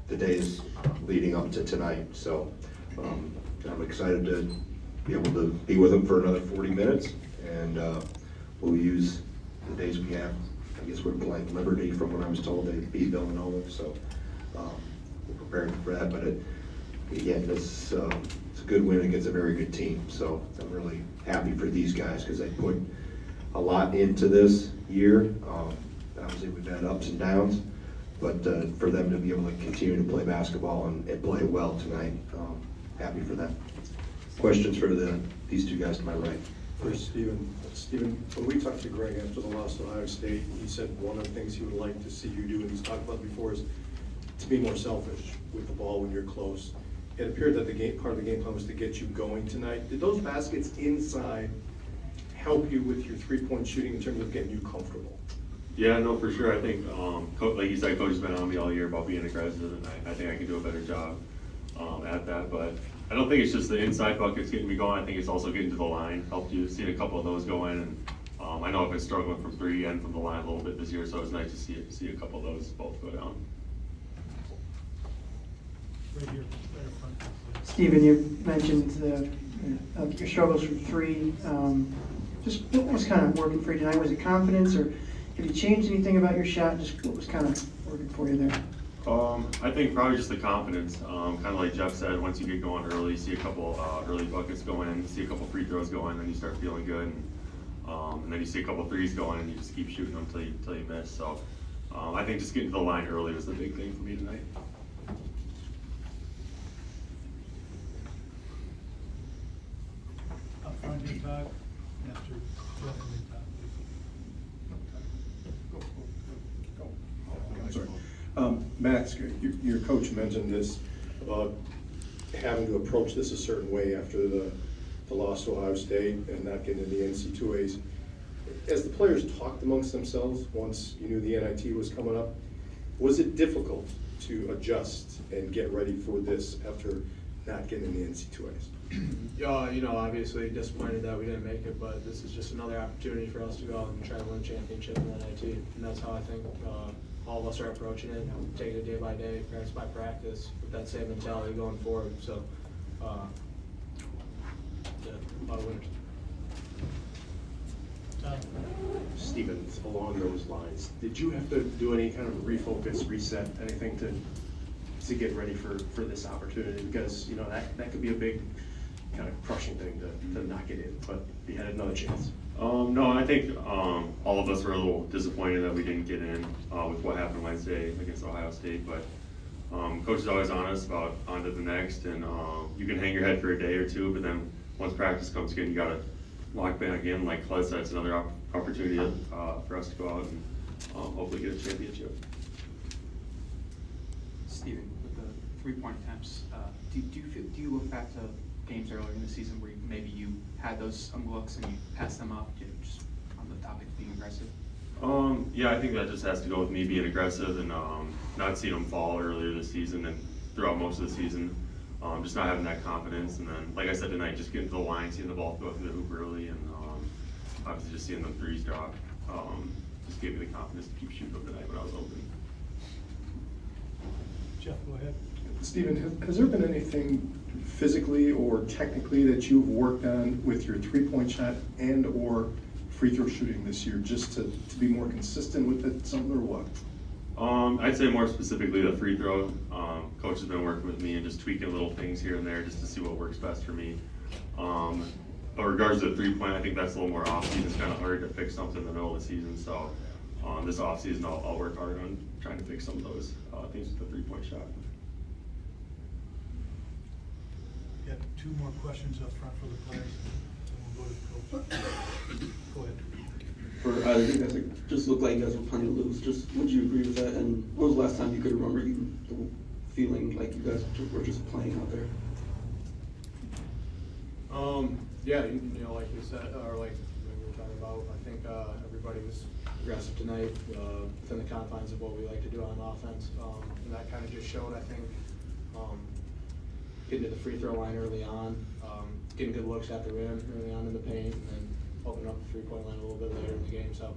the days leading up to tonight. So I'm excited to be able to be with them for another 40 minutes, and we'll use the days we have. I guess we're playing Liberty from what I was told. They beat Villanova, so we're preparing for that. But again, it's a good win against a very good team. So I'm really happy for these guys because they put a lot into this year. Obviously, we've had ups and downs, but for them to be able to continue to play basketball and play well tonight, happy for them. Questions for these two guys to my right? First, Stephen, when we talked to Greg after the loss to Ohio State, he said one of the things he would like to see you do, and he's talked about before, is to be more selfish with the ball when you're close. It appeared that part of the game plan was to get you going tonight. Did those baskets inside help you with your three-point shooting in terms of getting you comfortable? Yeah, no, for sure. I think, like you said, Coach has been on me all year about being aggressive, and I think I can do a better job at that. But I don't think it's just the inside buckets getting me going. I think it's also getting to the line. Helped you see a couple of those go in, and I know I've been struggling from three and from the line a little bit this year, so it's nice to see a couple of those both go down. Right here, right up front. Stephen, you mentioned your struggles from three. Just what was kind of working for you tonight? Was it confidence, or have you changed anything about your shot? Just what was kind of working for you there? I think probably just the confidence. Kind of like Jeff said, once you get going early, see a couple early buckets go in, see a couple free throws go in, then you start feeling good. And then you see a couple threes go in, and you just keep shooting them until you miss. So I think just getting to the line early was the big thing for me tonight. Up front, you talk, after Jeff and they talk. I'm sorry. Max, your coach mentioned this about having to approach this a certain way after the loss to Ohio State and not getting into the NC2As. As the players talked amongst themselves, once you knew the NIT was coming up, was it difficult to adjust and get ready for this after not getting in the NC2As? Obviously disappointed that we didn't make it, but this is just another opportunity for us to go out and try to win a championship in the NIT, and that's how I think all of us are approaching it, taking it day by day, practice by practice, with that same mentality going forward. So, a lot of winners. Stephen, along those lines, did you have to do any kind of refocus, reset, anything to get ready for this opportunity? Because that could be a big kind of crushing thing to not get in, but you had another chance. No, I think all of us were a little disappointed that we didn't get in with what happened Wednesday against Ohio State, but Coach is always honest about on to the next, and you can hang your head for a day or two, but then once practice comes again, you got to lock back in. Like Clay said, it's another opportunity for us to go out and hopefully get a championship. Stephen, with the three-point attempts, do you look back to games earlier in the season where maybe you had those looks and you passed them up, just on the topic of being aggressive? Yeah, I think that just has to go with me being aggressive and not seeing them fall earlier this season and throughout most of the season. Just not having that confidence, and then, like I said tonight, just getting to the line, seeing the ball go through the hoop early, and obviously just seeing the threes drop. Just gave me the confidence to keep shooting them tonight when I was open. Jeff, go ahead. Stephen, has there been anything physically or technically that you've worked on with your three-point shot and or free throw shooting this year, just to be more consistent with it, something, or what? I'd say more specifically the free throw. Coach has been working with me and just tweaking little things here and there just to see what works best for me. But regards to the three-point, I think that's a little more off-season. It's kind of hard to fix something in the middle of the season. So this off-season, I'll work hard on trying to fix some of those things with the three-point shot. We got two more questions up front for the players, and we'll go to the coach. Go ahead. You guys just looked like you guys were playing to lose. Just would you agree with that? And when was the last time you could remember you feeling like you guys were just playing out there? Yeah, like you said, or like we were talking about, I think everybody was aggressive tonight within the confines of what we like to do on offense. And that kind of just showed, I think, getting to the free throw line early on, getting good looks at the rim early on in the paint, and then opening up the three-point line a little bit later in the game. So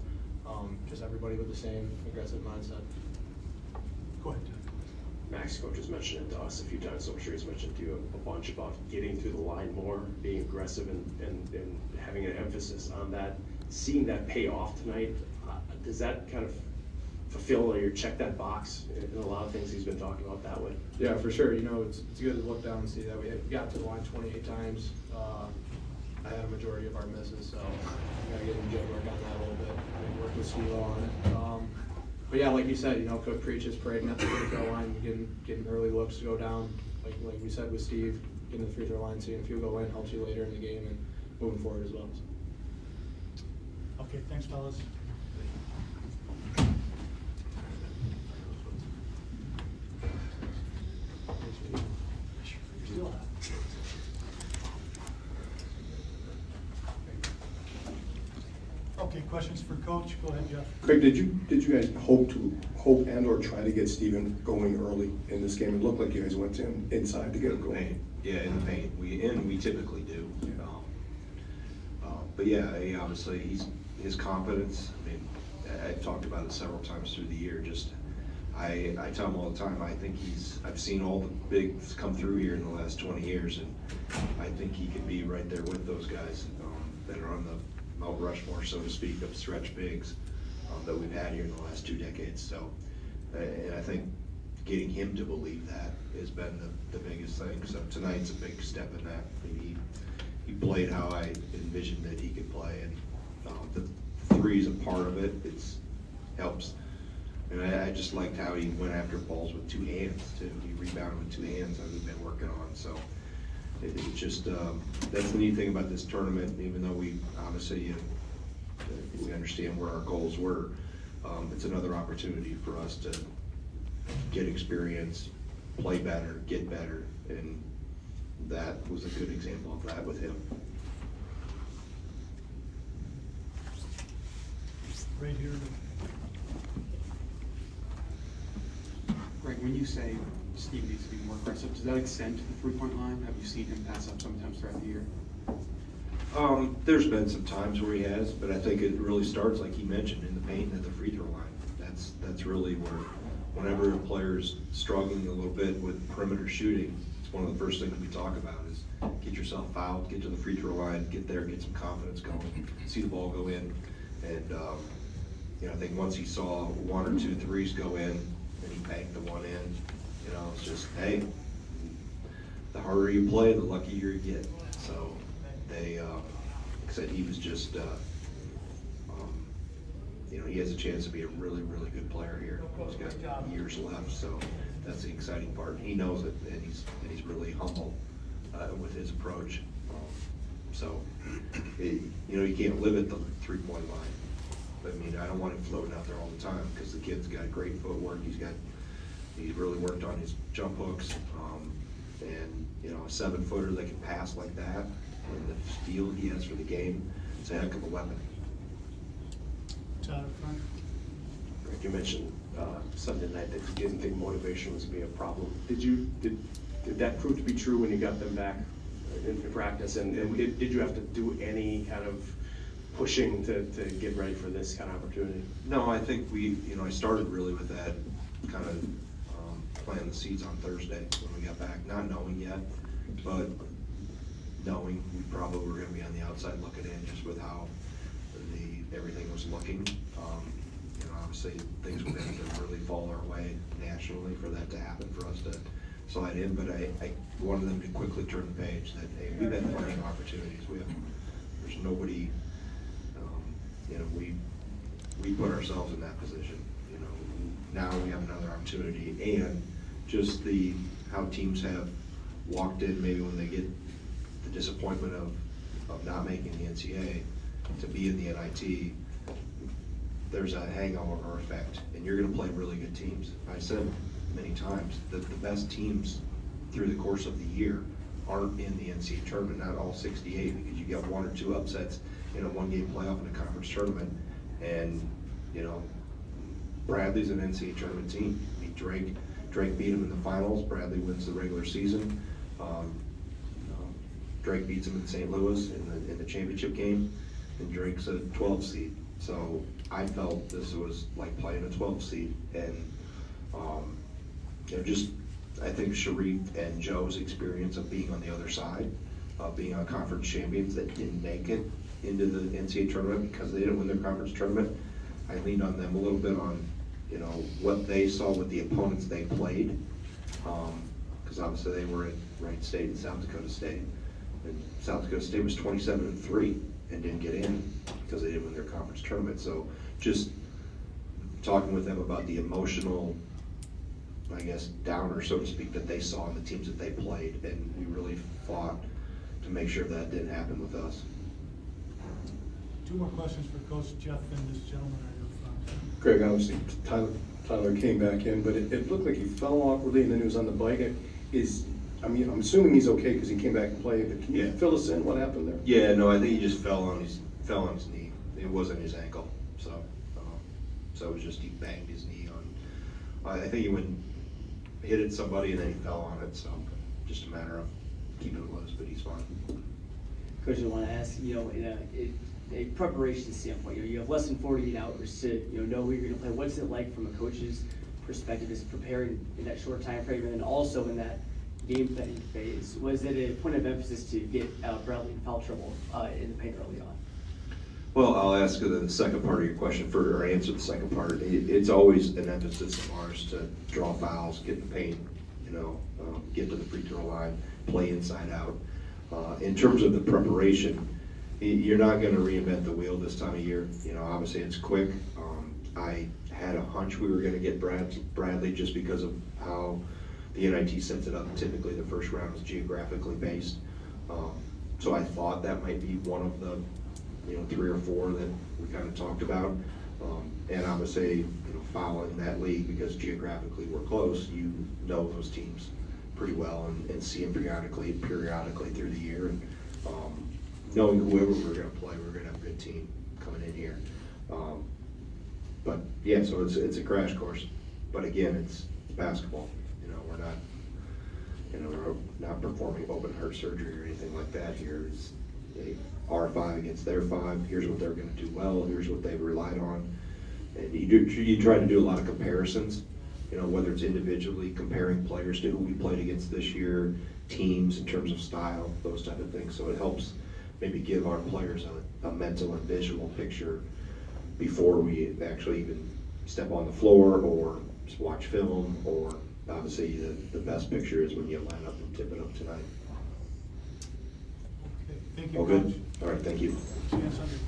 just everybody with the same aggressive mindset. Go ahead. Max coach has mentioned it to us a few times, so I'm sure he's mentioned to you a bunch about getting to the line more, being aggressive and having an emphasis on that. Seeing that pay off tonight, does that kind of fulfill or check that box in a lot of things he's been talking about that way? Yeah, for sure. You know, it's good to look down and see that we got to the line 28 times. I had a majority of our misses, so we gotta get in jet work on that a little bit. Maybe work with Steve on it. But yeah, like you said, you know, Cook preaches parading at the free throw line, getting early looks to go down. Like we said with Steve, getting to the free throw line, seeing if you go in helps you later in the game and moving forward as well. Okay, thanks, fellas. Okay, questions for Coach? Go ahead, Jeff. Craig, did you guys hope and or try to get Steven going early in this game? It looked like you guys went to him inside to get him going. Yeah, in the paint. We typically do. But yeah, obviously his confidence. I mean, I've talked about it several times through the year. Just I tell him all the time. I think I've seen all the bigs come through here in the last 20 years, and I think he could be right there with those guys that are on the Mount Rushmore, so to speak, of stretch bigs that we've had here in the last 2 decades. So, and I think getting him to believe that has been the biggest thing. So tonight's a big step in that. He played how I envisioned that he could play, and the three is a part of it. It helps. And I just liked how he went after balls with 2 hands too. He rebounded with 2 hands that we've been working on. So it's just that's the neat thing about this tournament. Even though we obviously we understand where our goals were, it's another opportunity for us to get experience, play better, get better, and that was a good example of that with him. Right here. Greg, when you say Steve needs to be more aggressive, does that extend to the three-point line? Have you seen him pass up sometimes throughout the year? There's been some times where he has, but I think it really starts, like he mentioned, in the paint and at the free throw line. That's really where, whenever a player's struggling a little bit with perimeter shooting, it's one of the first things we talk about is get yourself fouled, get to the free throw line, get there, get some confidence going, see the ball go in. And you know, I think once he saw 1 or 2 threes go in, and he banked the one in, you know, it's just, hey, the harder you play, the luckier you get. So they, like I said, he was just, you know, he has a chance to be a really, really good player here. He's got years left, so that's the exciting part. He knows it, and he's really humble with his approach. So, you know, you can't live at the three-point line. I mean, I don't want him floating out there all the time because the kid's got great footwork. He's really worked on his jump hooks, and you know, a 7-footer that can pass like that, and the feel he has for the game, it's a heck of a weapon. Todd up front. Greg, you mentioned Sunday night that you didn't think motivation was going to be a problem. Did that prove to be true when you got them back in practice? And did you have to do any kind of pushing to get ready for this kind of opportunity? No, I think I started really with that kind of planting the seeds on Thursday when we got back, not knowing yet, but knowing we probably were going to be on the outside looking in just with how everything was looking. You know, obviously things would have to really fall our way nationally for that to happen, for us to slide in, but I wanted them to quickly turn the page that, hey, we've had plenty of opportunities. There's nobody, you know, we put ourselves in that position. You know, now we have another opportunity, and just how teams have walked in maybe when they get the disappointment of not making the NCAA to be in the NIT, there's a hangover effect, and you're going to play really good teams. I said many times that the best teams through the course of the year aren't in the NCAA tournament, not all 68, because you got 1 or 2 upsets in a 1-game playoff in a conference tournament. And, you know, Bradley's an NCAA tournament team. I mean, Drake beat him in the finals. Bradley wins the regular season. Drake beats him in St. Louis in the championship game, and Drake's a 12 seed. So I felt this was like playing a 12 seed, and you know, just I think Sharif and Joe's experience of being on the other side, being on conference champions that didn't make it into the NCAA tournament because they didn't win their conference tournament. I leaned on them a little bit on, you know, what they saw with the opponents they played. Because obviously they were at Wright State and South Dakota State. And South Dakota State was 27-3 and didn't get in because they didn't win their conference tournament. So just talking with them about the emotional, I guess, downer, so to speak, that they saw in the teams that they played, and we really fought to make sure that didn't happen with us. Two more questions for Coach Jeff and this gentleman right up front. Greg, obviously Tyler came back in, but it looked like he fell awkwardly and then he was on the bike. I'm assuming he's okay because he came back and played, but can you fill us in what happened there? Yeah, no, I think he just fell on his knee. It wasn't his ankle, so it was just he banged his knee on. I think he hit at somebody and then he fell on it. So just a matter of keeping it loose, but he's fine. Coach, I want to ask, in a preparation standpoint, you have less than 48 hours to know who you're going to play. What's it like from a coach's perspective, is preparing in that short time frame, and then also in that game planning phase? Was it a point of emphasis to get Bradley in foul trouble in the paint early on? Well, I'll ask the second part of your question or answer the second part. It's always an emphasis of ours to draw fouls, get in the paint, get to the free throw line, play inside out. In terms of the preparation, you're not going to reinvent the wheel this time of year. Obviously it's quick. I had a hunch we were going to get Bradley just because of how the NIT sets it up. Typically the first round is geographically based. So I thought that might be one of the 3 or 4 that we kind of talked about. And obviously, following that league, because geographically we're close, you know those teams pretty well and see them periodically through the year. And knowing whoever we're going to play, we're going to have a good team coming in here. But yeah, so it's a crash course. But again, it's basketball. We're not performing open heart surgery or anything like that here. It's our 5 against their 5. Here's what they're going to do well. Here's what they've relied on. And you try to do a lot of comparisons. Whether it's individually comparing players to who we played against this year, teams in terms of style, those type of things. So it helps maybe give our players a mental and visual picture before we actually even step on the floor or just watch film. Or obviously the best picture is when you line up and tip it up tonight. Okay, thank you, All Coach. good? All right, thank you. See you on Sunday.